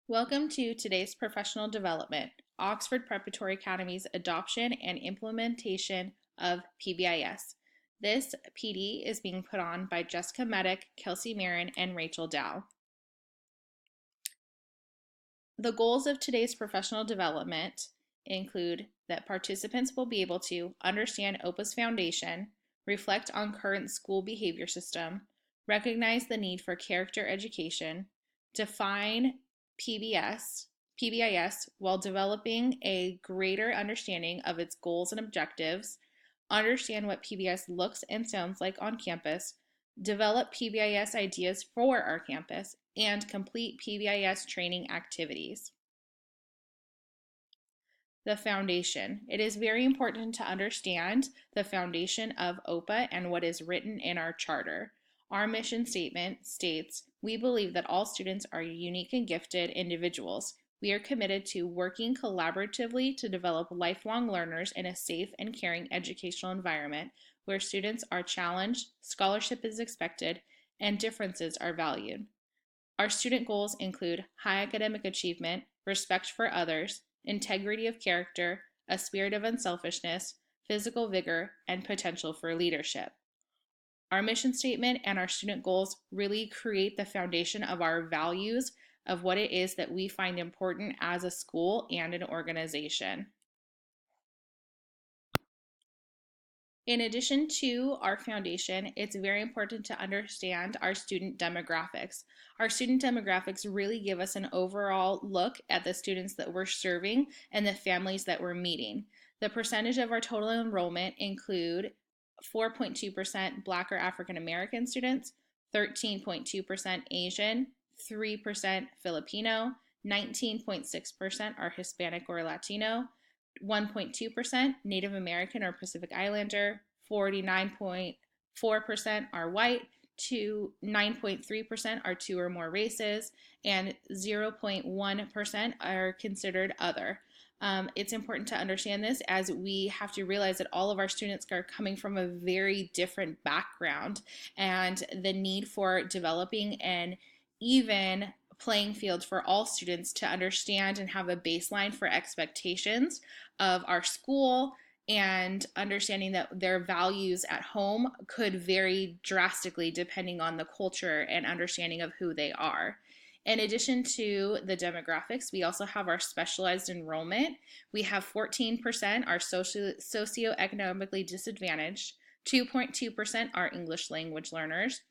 Welcome to today's professional development, Oxford Preparatory Academy's adoption and implementation of PBIS. This PD is being put on by Jessica Medic, Kelsey Marin, and Rachel Dow. The goals of today's professional development include that participants will be able to understand OPA's foundation, reflect on current school behavior system, recognize the need for character education, define PBIS while developing a greater understanding of its goals and objectives, understand what PBIS looks and sounds like on campus, develop PBIS ideas for our campus, and complete PBIS training activities. The foundation. It is very important to understand the foundation of OPA and what is written in our charter. Our mission statement states, "We believe that all students are unique and gifted individuals. We are committed to working collaboratively to develop lifelong learners in a safe and caring educational environment where students are challenged, scholarship is expected, and differences are valued." Our student goals include high academic achievement, respect for others, integrity of character, a spirit of unselfishness, physical vigor, and potential for leadership. Our mission statement and our student goals really create the foundation of our values of what it is that we find important as a school and an organization. In addition to our foundation, it's very important to understand our student demographics. Our student demographics really give us an overall look at the students that we're serving and the families that we're meeting. The percentage of our total enrollment include 4.2% Black or African American students, 13.2% Asian, 3% Filipino, 19.6% are Hispanic or Latino, 1.2% Native American or Pacific Islander, 49.4% are white, 9.3% are two or more races, and 0.1% are considered other. It's important to understand this as we have to realize that all of our students are coming from a very different background, and the need for developing an even playing field for all students to understand and have a baseline for expectations of our school and understanding that their values at home could vary drastically depending on the culture and understanding of who they are. In addition to the demographics, we also have our specialized enrollment. We have 14% are socioeconomically disadvantaged, 2.2% are English language learners,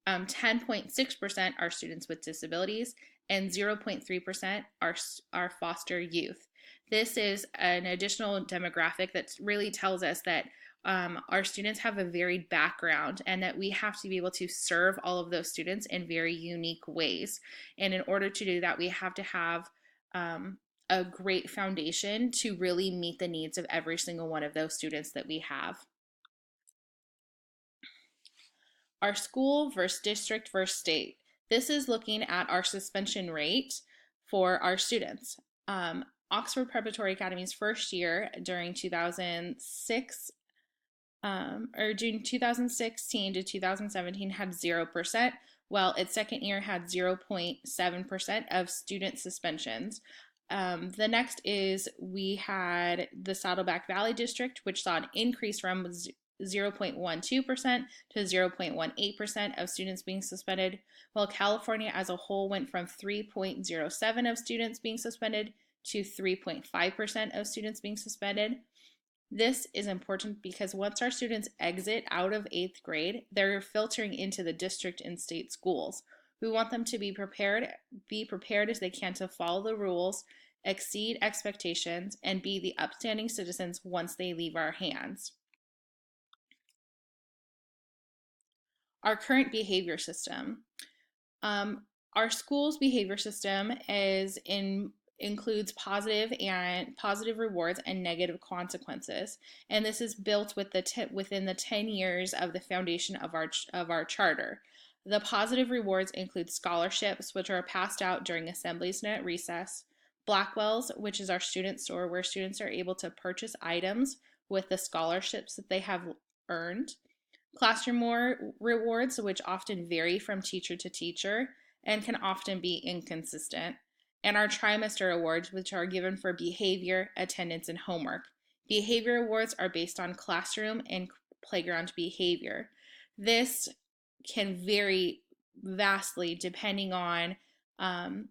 10.6% are students with disabilities, and 0.3% are foster youth. This is an additional demographic that really tells us that our students have a varied background and that we have to be able to serve all of those students in very unique ways. And in order to do that, we have to have a great foundation to really meet the needs of every single one of those students that we have. Our school versus district versus state. This is looking at our suspension rate for our students. Oxford Preparatory Academy's first year during 2006 or June 2016 to 2017 had 0%, while its second year had 0.7% of student suspensions. The next is we had the Saddleback Valley District, which saw an increase from 0.12% to 0.18% of students being suspended, while California as a whole went from 3.07% of students being suspended to 3.5% of students being suspended. This is important because once our students exit out of 8th grade, they're filtering into the district and state schools. We want them to be prepared as they can to follow the rules, exceed expectations, and be the upstanding citizens once they leave our hands. Our current behavior system. Our school's behavior system includes positive rewards and negative consequences, and this is built within the 10 years of the foundation of our charter. The positive rewards include scholarships, which are passed out during assemblies and at recess; Blackwell's, which is our student store where students are able to purchase items with the scholarships that they have earned; classroom rewards, which often vary from teacher to teacher and can often be inconsistent; and our trimester awards, which are given for behavior, attendance, and homework. Behavior awards are based on classroom and playground behavior. This can vary vastly depending on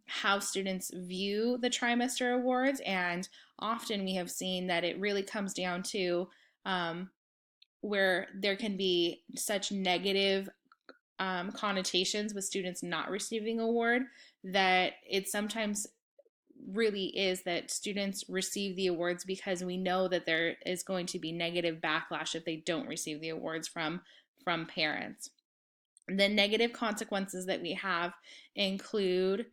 how students view the trimester awards, and often we have seen that it really comes down to where there can be such negative connotations with students not receiving award that it sometimes really is that students receive the awards because we know that there is going to be negative backlash if they don't receive the awards from parents. The negative consequences that we have include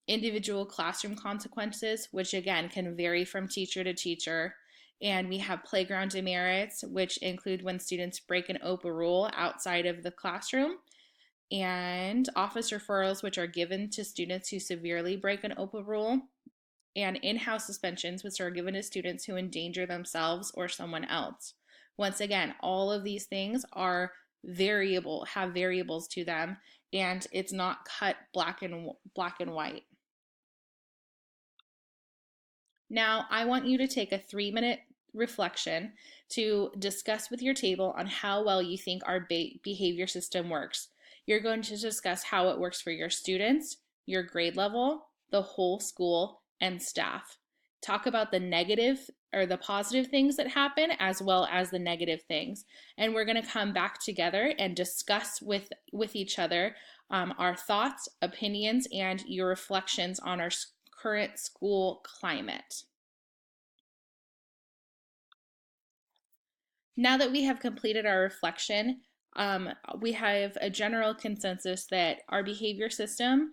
individual classroom consequences, which again can vary from teacher to teacher. And we have playground demerits, which include when students break an OPA rule outside of the classroom, and office referrals, which are given to students who severely break an OPA rule, and in-house suspensions, which are given to students who endanger themselves or someone else. Once again, all of these things are have variables to them, and it's not cut black and white. Now, I want you to take a 3-minute reflection to discuss with your table on how well you think our behavior system works. You're going to discuss how it works for your students, your grade level, the whole school, and staff. Talk about the negative or the positive things that happen as well as the negative things. And we're going to come back together and discuss with each other our thoughts, opinions, and your reflections on our current school climate. Now that we have completed our reflection, we have a general consensus that our behavior system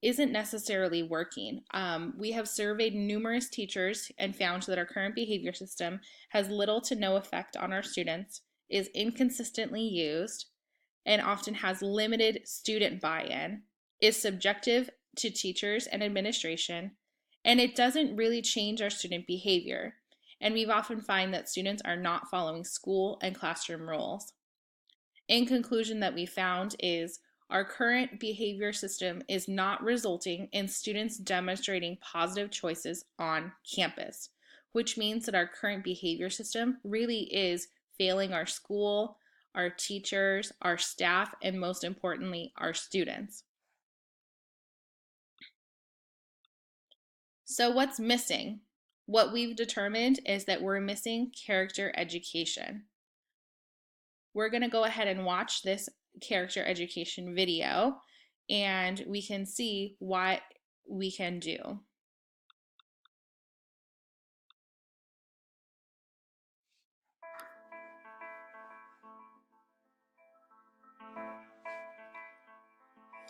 isn't necessarily working. We have surveyed numerous teachers and found that our current behavior system has little to no effect on our students, is inconsistently used, and often has limited student buy-in, is subjective to teachers and administration, and it doesn't really change our student behavior. And we've often find that students are not following school and classroom rules. In conclusion, that we found is our current behavior system is not resulting in students demonstrating positive choices on campus, which means that our current behavior system really is failing our school, our teachers, our staff, and most importantly, our students. So what's missing? What we've determined is that we're missing character education. We're going to go ahead and watch this character education video, and we can see what we can do.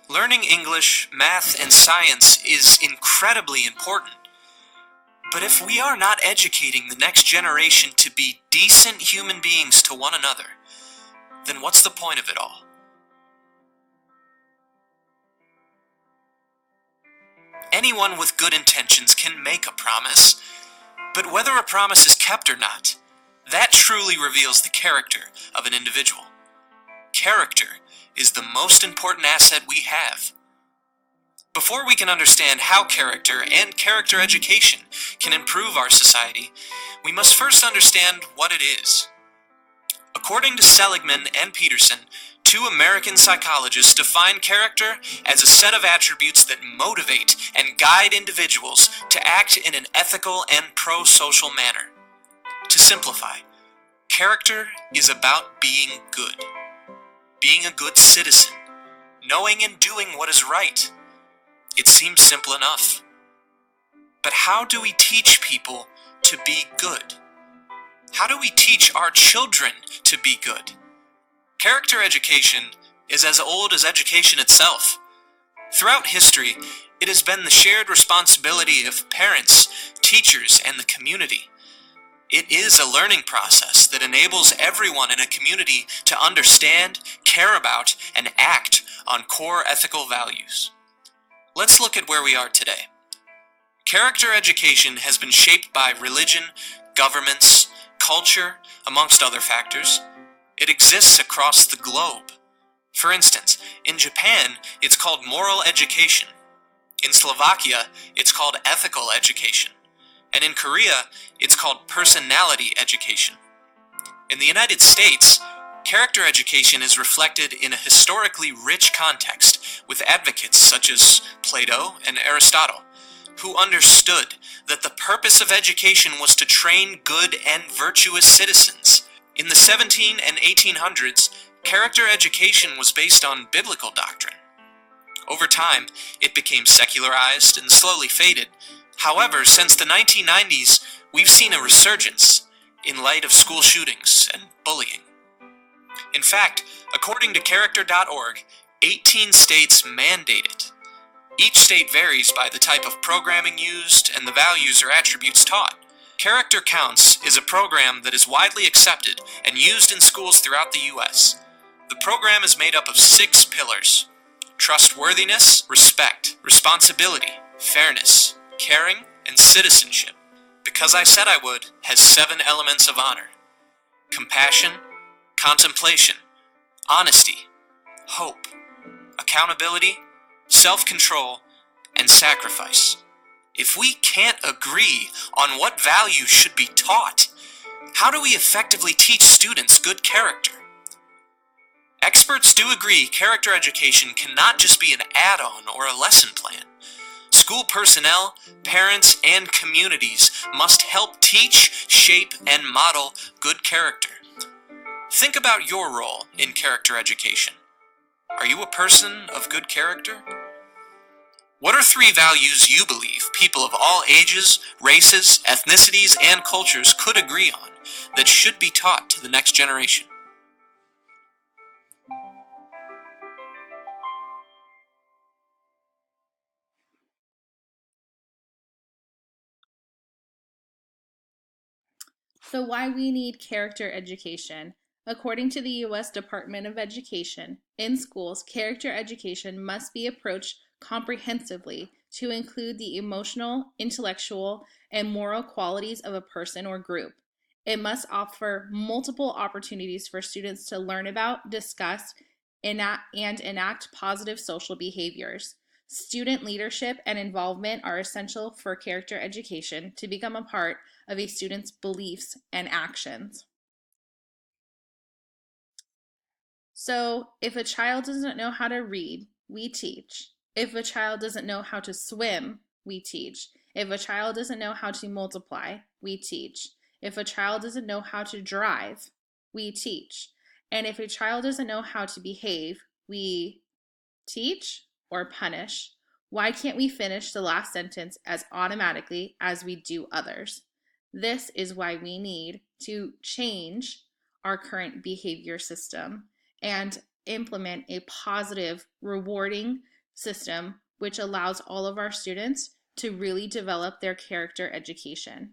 Learning English, math, and science is incredibly important. But if we are not educating the next generation to be decent human beings to one another, then what's the point of it all? Anyone with good intentions can make a promise, but whether a promise is kept or not, that truly reveals the character of an individual. Character is the most important asset we have. Before we can understand how character and character education can improve our society, we must first understand what it is. According to Seligman and Peterson, two American psychologists define character as a set of attributes that motivate and guide individuals to act in an ethical and pro-social manner. To simplify, character is about being good. Being a good citizen, knowing and doing what is right. It seems simple enough. But how do we teach people to be good? How do we teach our children to be good? Character education is as old as education itself. Throughout history, it has been the shared responsibility of parents, teachers, and the community. It is a learning process that enables everyone in a community to understand, care about, and act on core ethical values. Let's look at where we are today. Character education has been shaped by religion, governments, culture, amongst other factors. It exists across the globe. For instance, in Japan, it's called moral education. In Slovakia, it's called ethical education. And in Korea, it's called personality education. In the United States, character education is reflected in a historically rich context with advocates such as Plato and Aristotle, who understood that the purpose of education was to train good and virtuous citizens. In the 17 and 1800s, character education was based on biblical doctrine. Over time, it became secularized and slowly faded. However, since the 1990s, we've seen a resurgence in light of school shootings and bullying. In fact, according to character.org, 18 states mandate it. Each state varies by the type of programming used and the values or attributes taught. Character Counts is a program that is widely accepted and used in schools throughout the U.S. The program is made up of 6 pillars: trustworthiness, respect, responsibility, fairness, caring, and citizenship. Because I Said I Would has 7 elements of honor: compassion, contemplation, honesty, hope, accountability, self-control, and sacrifice. If we can't agree on what values should be taught, how do we effectively teach students good character? Experts do agree character education cannot just be an add-on or a lesson plan. School personnel, parents, and communities must help teach, shape, and model good character. Think about your role in character education. Are you a person of good character? What are 3 values you believe people of all ages, races, ethnicities, and cultures could agree on that should be taught to the next generation? So, why we need character education? According to the U.S. Department of Education, in schools, character education must be approached comprehensively to include the emotional, intellectual, and moral qualities of a person or group. It must offer multiple opportunities for students to learn about, discuss, and enact positive social behaviors. Student leadership and involvement are essential for character education to become a part of a student's beliefs and actions. So, if a child doesn't know how to read, we teach. If a child doesn't know how to swim, we teach. If a child doesn't know how to multiply, we teach. If a child doesn't know how to drive, we teach. And if a child doesn't know how to behave, we teach or punish. Why can't we finish the last sentence as automatically as we do others? This is why we need to change our current behavior system and implement a positive, rewarding system which allows all of our students to really develop their character education.